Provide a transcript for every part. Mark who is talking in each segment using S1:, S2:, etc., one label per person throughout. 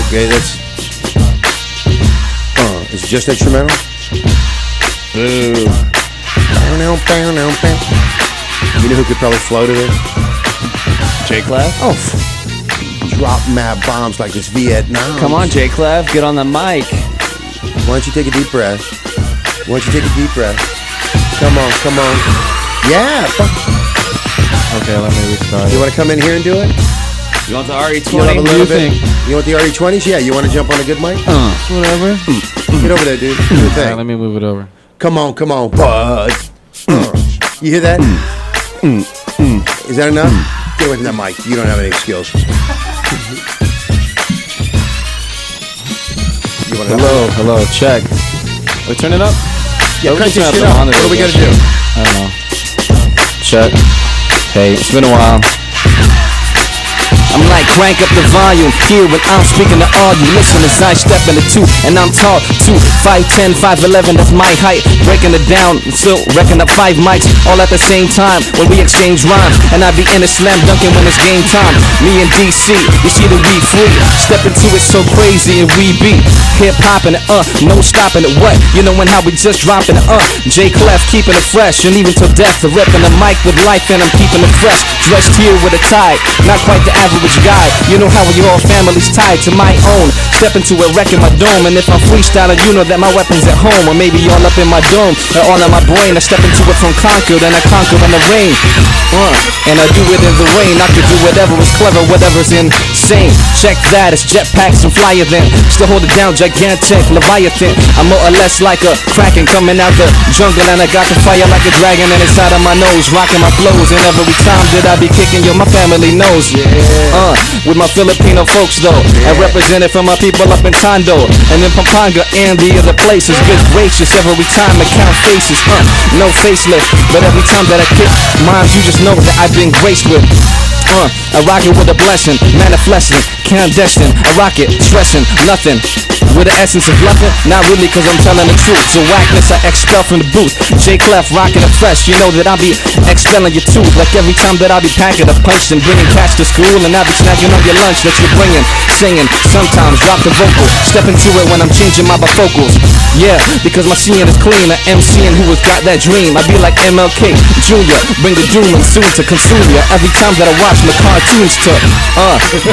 S1: okay. That's. It's just instrumental. Boo. You know who could probably flow to it?
S2: J-Clef?
S1: Oh, drop mad bombs like it's Vietnam.
S2: Come on, J-Clef, get on the mic.
S1: Why don't you take a deep breath? Why don't you take a deep breath? Come on, come on. Yeah.
S3: Okay, let me restart.
S1: You want to come in here and do it?
S2: You want the RE20?
S1: What do you think? You want the RE20s? Yeah. You want to jump on a good mic?
S3: Whatever.
S1: Get over there, dude. Do your thing.
S3: Alright, let me move it over.
S1: Come on, bud. You hear that? Is that enough? Get away from that mic. You don't have any skills.
S3: Hello, check. Wait, turn it up?
S1: Yeah, crank this shit
S3: up.
S1: up. What do we gotta do?
S3: I don't know. Check. Hey, it's been a while.
S2: I'm like, crank up the volume. Here when I'm speaking to all you. Listen as I step into 2, and I'm tall 2, 5'10", 5'11", that's my height. Breaking it down, still wrecking up 5 mics all at the same time when we exchange rhymes. And I be in a slam dunking when it's game time. Me and DC, you see that we free. Step into it so crazy and we be hip-hopping it, no stopping it, what? You know when how we just dropping it, J-Clef keeping it fresh, and even till death, the ripping the mic with life, and I'm keeping it fresh. Dressed here with a tie, not quite the average guy. You know how we all families tied to my own. Step into it, wrecking my dome, and if I'm freestyling, you know that my weapon's at home, or maybe all up in my dome, or all in my brain. I step into it from Concord, and I conquer in the rain. And I do it in the rain. I can do whatever is clever, whatever's insane. Check that, it's jetpacks and flyer then. Still hold it down, gigantic Leviathan. I'm more or less like a kraken coming out the jungle, and I got the fire like a dragon, and inside of my nose, rocking my flows. And every time that I be kicking, yo, my family knows. With my Filipino folks though, I represent it for my people up in Tondo, and in Pampanga and the other places. Good gracious, every time I count faces, no facelift, but every time that I kick rhymes, you just know that I've been graced with. I rock it with a blessing, manifesting, clandestine. I rock it, stressing, nothing. With the essence of bluffing, not really, cause I'm telling the truth. So whackness I expel from the booth. J-Clef rocking it fresh, you know that I'll be expelling your tooth. Like every time that I'll be packing a punch and bringing cash to school, and I'll be snacking on your lunch that you're bringing. Singing, sometimes drop the vocal. Step into it when I'm changing my bifocals. Yeah, because my seeing is clean. I MCing who has got that dream. I be like MLK Jr., bring the doom and soon to consume ya. Every time that I watch my cartoons to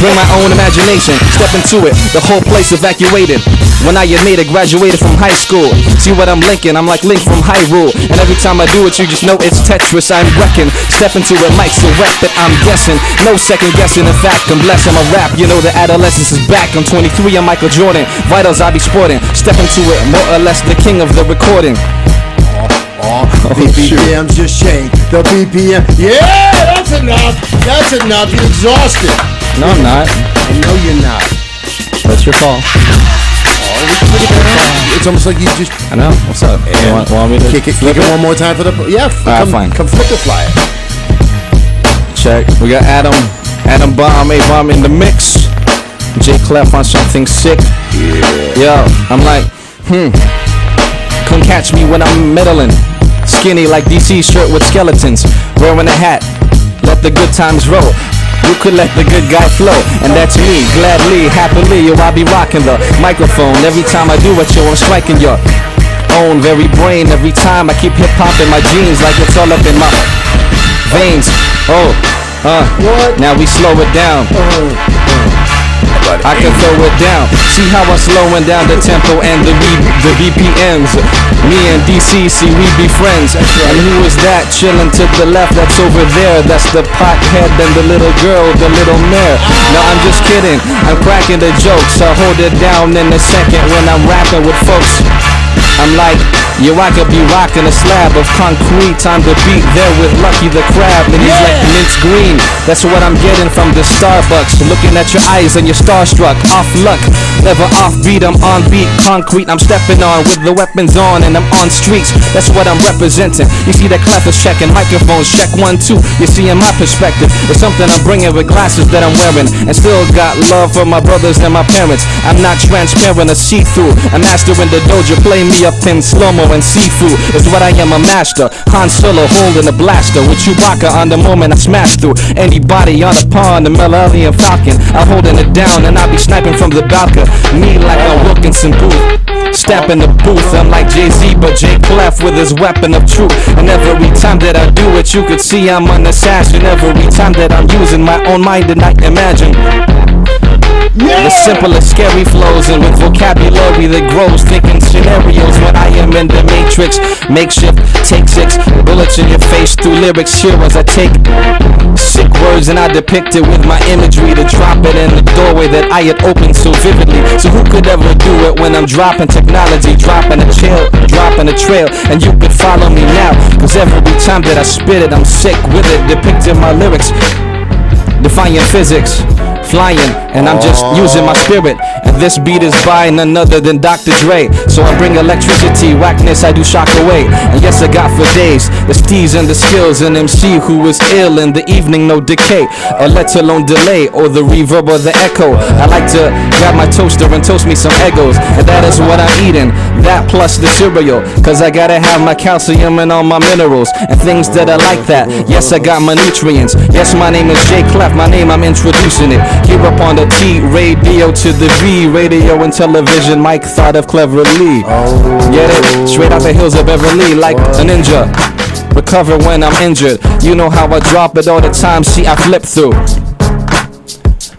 S2: bring my own imagination. Step into it, the whole place evacuated. When I made it, graduated from high school. See what I'm linking, I'm like Link from Hyrule. And every time I do it, you just know it's Tetris I'm wrecking. Step into it, mic so wet that I'm guessing. No second guessing, in fact, I'm blessing my rap. You know the adolescence is back. I'm 23, I'm Michael Jordan. Vitals I be sporting. Step into it, more or less the king of the recording.
S1: The BPMs just change. The BPM. Yeah, that's enough. That's enough. You're exhausted.
S3: No, I'm not.
S1: I know you're not.
S3: That's your call.
S1: It's almost like you just.
S3: I know. What's up? You want me to
S1: kick it one more time for the. Yeah,
S3: fine.
S1: Come flip the flyer.
S3: Check. We got Adam Bomb, A-Bomb in the mix. J-Clef on something sick. Yeah. Yo, I'm like, come catch me when I'm meddling. Skinny like DC shirt with skeletons. Wearing a hat. Let the good times roll. You could let the good guy flow, and that's me, gladly, happily, yo, I be rocking the microphone. Every time I do it, yo, I'm striking your own very brain. Every time I keep hip-hop in my jeans like it's all up in my veins. Now we slow it down. I can throw it down. See how I'm slowing down the tempo and the BPMs. Me and DC, see we be friends. And who is that chilling to the left? That's over there. That's the pothead and the little girl, the little mare. No, I'm just kidding. I'm cracking the jokes. I'll hold it down in a second when I'm rapping with folks. I'm like, yo, I could be rocking a slab of concrete on the beat there with Lucky the Crab, and he's like mince green. That's what I'm getting from the Starbucks. Looking at your eyes and you're starstruck. Off luck, never off beat. I'm on beat, concrete. I'm stepping on with the weapons on, and I'm on streets. That's what I'm representing. You see that Clef is checking microphones, check 1, 2. You see in my perspective, it's something I'm bringing with glasses that I'm wearing, and still got love for my brothers and my parents. I'm not transparent or see-through. I'm mastering the dojo. Play me a up in slow-mo and seafood is what I am, a master. Han Solo holding a blaster with Chewbacca on the moment I smash through anybody on the pond, the Millennium Falcon. I'm holding it down and I be sniping from the balcony. Me like a Wilkinson booth. Step in the booth, I'm like Jay-Z, but J Clef with his weapon of truth. And every time that I do it, you could see I'm an assassin. Every time that I'm using my own mind and I imagine the simplest scary flows, and with vocabulary that grows, thinking scenarios when I am in the matrix. Makeshift, take 6 bullets in your face through lyrics. Here as I take sick words and I depict it with my imagery to drop it in the doorway that I had opened so vividly. So who could ever do it when I'm dropping technology, dropping a chill, dropping a trail? And you could follow me now, cause every time that I spit it, I'm sick with it, depicting my lyrics, defying physics, flying, and I'm just using my spirit. And this beat is by none other than Dr. Dre. So I bring electricity, whackness I do shock away. And yes, I got for days the steez and the skills, an MC who is ill in the evening, no decay, or let alone delay, or the reverb or the echo. I like to grab my toaster and toast me some Eggos, and that is what I'm eating, that plus the cereal, cause I gotta have my calcium and all my minerals, and things that I like that. Yes, I got my nutrients. Yes, my name is J Clef, my name I'm introducing it. Here up on the T, radio to the V, radio and television, Mike thought of cleverly. Get it? Straight out the hills of Beverly, like a ninja. Recover when I'm injured. You know how I drop it all the time, see I flip through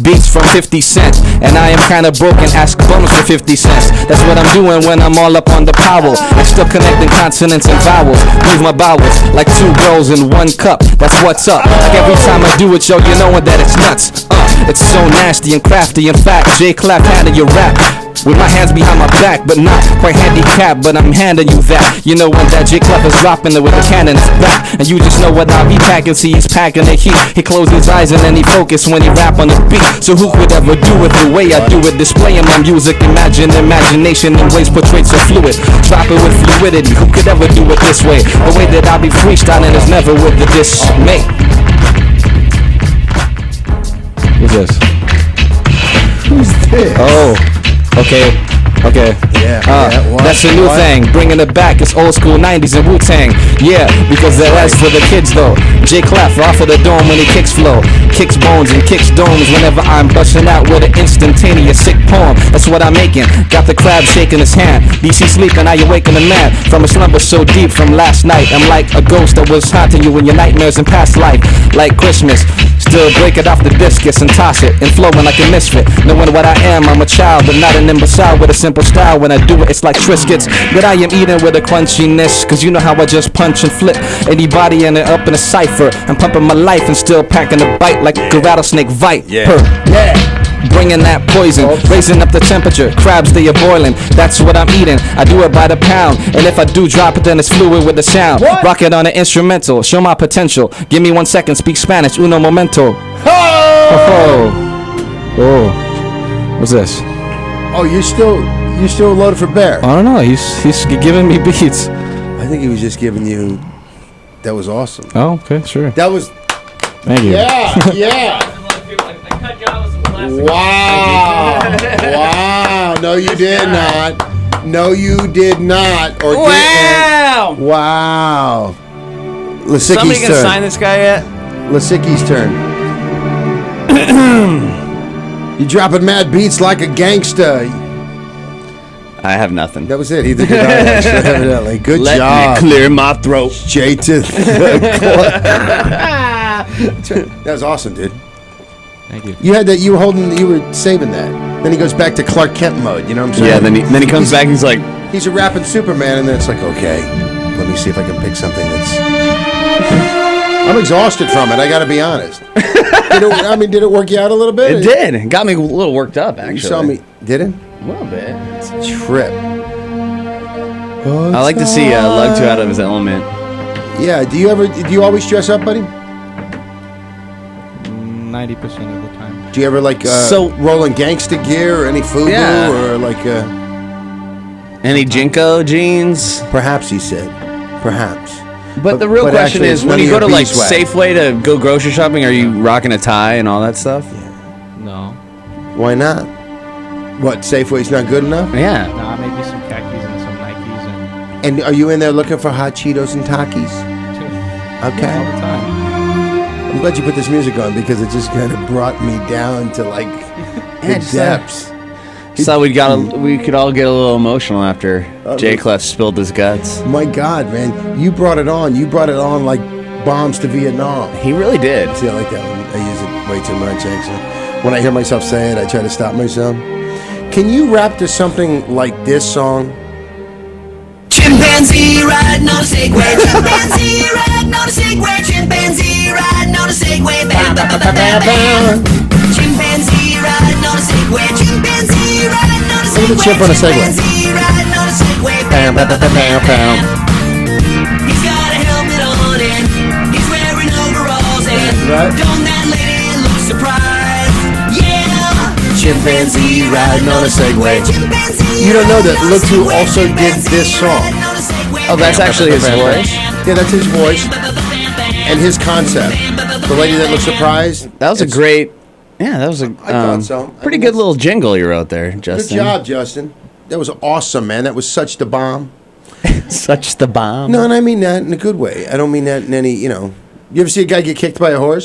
S3: beats from 50 Cent, and I am kinda broken, ask Bums for 50 cents. That's what I'm doing when I'm all up on the powell. I'm still connecting consonants and vowels, move my bowels like 2 girls in 1 cup. That's what's up, like every time I do it, yo, you knowin' that it's nuts. It's so nasty and crafty, in fact, J Clef handle your rap with my hands behind my back, but not quite handicapped, but I'm handing you that. You know when that J Clef is dropping it with the cannon is back, and you just know what I be packing. See, he's packing the heat. He closes his eyes and then he focus when he rap on the beat. So who could ever do it the way I do it? Displaying my music, imagination in ways portrayed so fluid. Drop it with fluidity. Who could ever do it this way? The way that I be freestyling is never with the dismay. Who's this?
S1: Who's this?
S3: Oh. Okay.
S1: Yeah.
S3: That's a new thing. Bringing it back. It's old school 90s and Wu-Tang. Yeah, because that's for the kids though. J Clef off of the dome when he kicks flow, kicks bones and kicks domes. Whenever I'm busting out with an instantaneous sick poem, that's what I'm making. Got the crab shaking his hand. DC sleeping, I awaken a man from a slumber so deep from last night. I'm like a ghost that was haunting you in your nightmares and past life. Like Christmas, still break it off the discus and toss it and flowing like a misfit. Knowing what I am, I'm a child, but not an imbecile with a simple style. When I do it, it's like Triscuits that I am eating with a crunchiness. Cause you know how I just punch and flip anybody in it up in a cipher. I'm pumping my life and still packing a bite like a rattlesnake viper. Bringing that poison, raising up the temperature. Crabs, they are boiling. That's what I'm eating. I do it by the pound, and if I do drop it, then it's fluid with the sound. Rock it on an instrumental, show my potential. Give me 1 second, speak Spanish, uno momento. Oh, what's this?
S1: Oh, you still loaded for bear?
S3: I don't know. He's giving me beats.
S1: I think he was just giving you. That was awesome.
S3: Oh, okay, sure.
S1: That was.
S3: Thank you.
S1: Yeah. Wow. No, you did not. No, you did not. Or
S4: wow.
S1: Did. Wow. Lasicki's
S4: Somebody can
S1: turn.
S4: sign this guy yet?
S1: Lasicki's turn. You dropping mad beats like a gangster.
S4: I have nothing.
S1: That was it. He did it evidently. Good
S4: Let
S1: job.
S4: me clear my throat.
S1: J to That was awesome, dude.
S3: Thank you.
S1: You had that. You were saving that. Then he goes back to Clark Kent mode. You know what I'm saying?
S4: Yeah, then he comes back and he's like,
S1: he's a rapping Superman, and then it's like, okay, let me see if I can pick something that's. I'm exhausted from it. I got to be honest. Did it work you out a little bit?
S4: it did. It got me a little worked up, actually.
S1: You saw me. Did it?
S4: A little bit.
S1: It's a trip.
S4: I like to see Lug 2 out of his element.
S1: Yeah. Do you always dress up, buddy?
S3: 90% of the time.
S1: Do you ever roll in gangsta gear or any FUBU or like
S4: any Jinko jeans?
S1: Perhaps he said. Perhaps.
S4: But the real question
S1: actually,
S4: is,
S1: it's
S4: when
S1: none
S4: you
S1: of
S4: go to
S1: your
S4: like
S1: beeswax.
S4: Safeway to go grocery shopping, are you rocking a tie and all that stuff?
S3: No.
S1: Why not? What, Safeway's not good enough?
S4: Yeah.
S3: Nah, maybe some khakis and some Nikes and
S1: And are you in there looking for hot Cheetos and Takis? Okay.
S4: All the time.
S1: I'm glad you put this music on because it just kind of brought me down to like the depths.
S4: Just thought we could all get a little emotional after J. Clef spilled his guts.
S1: My God, man, you brought it on. You brought it on like bombs to Vietnam.
S4: He really did.
S1: See, I like that one. I use it way too much, actually. When I hear myself say it, I try to stop myself. Can you rap to something like this song?
S5: Chimpanzee riding on a Segway. Chimpanzee riding on a Segway. Chimpanzee riding on a Segway. Bam, bam, bam, bam, bam. Chimpanzee riding on a Segway. Chimpanzee riding on a Segway.
S1: Look at the chimp on a Segway.
S5: Chimpanzee riding on a Segway.
S1: Bam, bam, bam, bam, bam.
S5: He's got a helmet on and he's wearing overalls and
S1: Right.
S5: don't that lady look surprised? Yeah.
S1: Chimpanzee riding on a Segway.
S5: Chimpanzee
S1: You don't know that
S5: riding on a
S1: Look Who
S5: Segway.
S1: also did this song.
S5: Riding on a Segway.
S4: Oh, that's actually his voice.
S1: Yeah, that's his voice and his concept. The lady that looks surprised.
S4: That was a great. Yeah, that was a
S1: I thought so. I
S4: pretty
S1: mean,
S4: good little jingle you wrote there,
S1: Good
S4: Justin.
S1: job, Justin. That was awesome, man. That was such the bomb.
S4: Such the bomb.
S1: No, and I mean that in a good way. I don't mean that in any, you ever see a guy get kicked by a horse?